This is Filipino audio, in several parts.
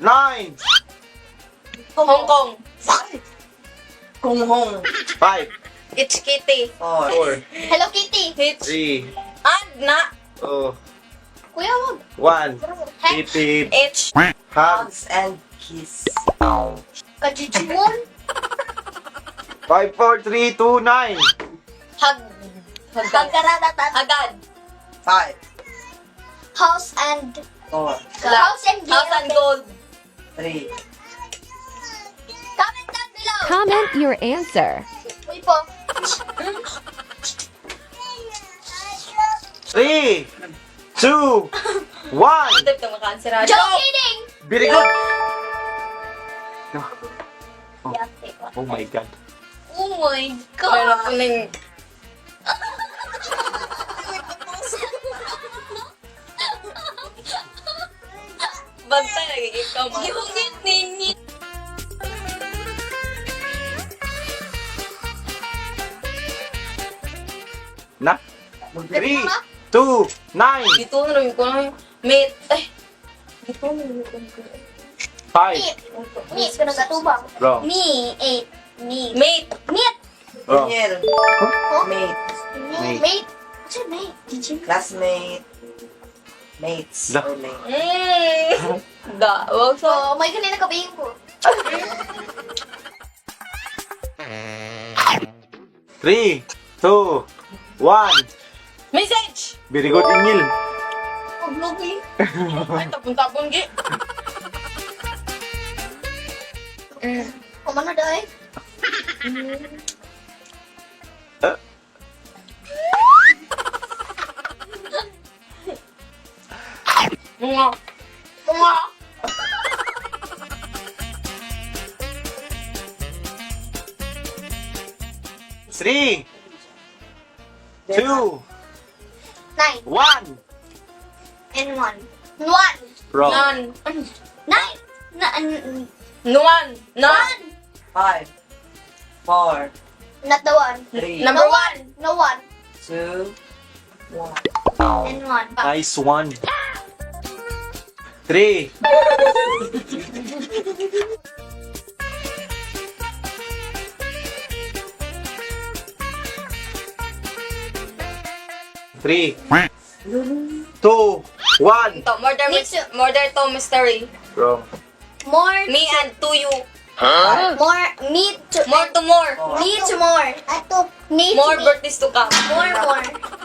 9, Hong Kong. 5. Kung Hong. 5, It's Kitty. 4. 4, Hello Kitty. 3, And na. 2, Kuya, wag. 1. Hip, hip. It's Hug. Hugs and kiss. Kajijimun. 5, 4, 3, 2, 9. hag. Hagkaradatan. Agad. 5. House and... 4. House and House and gold. 3. Comment down below. Comment your answer. Uy po. 3, 2, 1. Ito yung makansera. Joke kidding. Very good. Yate ko. Oh my God. Oh my Meron po God. ng... Bantay lagi ikaw mga. Gihugit ninyo. Na? 3, 2, 9, Dito na rin ko na yung mate. Ay. Dito na rin ko na 5. Meat. Ka nagatubang. Wrong. Me. 8. Me. Mate. Meat. Wrong. Daniel. Mate. Mate. Mate. What's your mate? Classmate. Mates. Da. Or mate. Da. Wag So, sa... may kanina kabayin ko. 3, 2, 1. Message! Very good, Ingil. Oh, vlogging. Ay, tapon-tapon gi. Kumano daw eh? Mga. Mga. Three, 2, 9. 1. And 1. 1. Wrong. None. 9. No one. None. 5. 4. Not the one. 3. Number No one. No one. 2. 1. And 1. Nice one. 3. Three, 2, 1. Ito, Me too. murder to mystery. Wrong. More. Me and to you. More. Me to. More to more. Me to more. Ato. Me More to me. birthdays to come. More.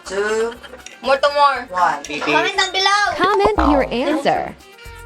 2. More to more. 1. Titi. Comment down below. Comment your answer.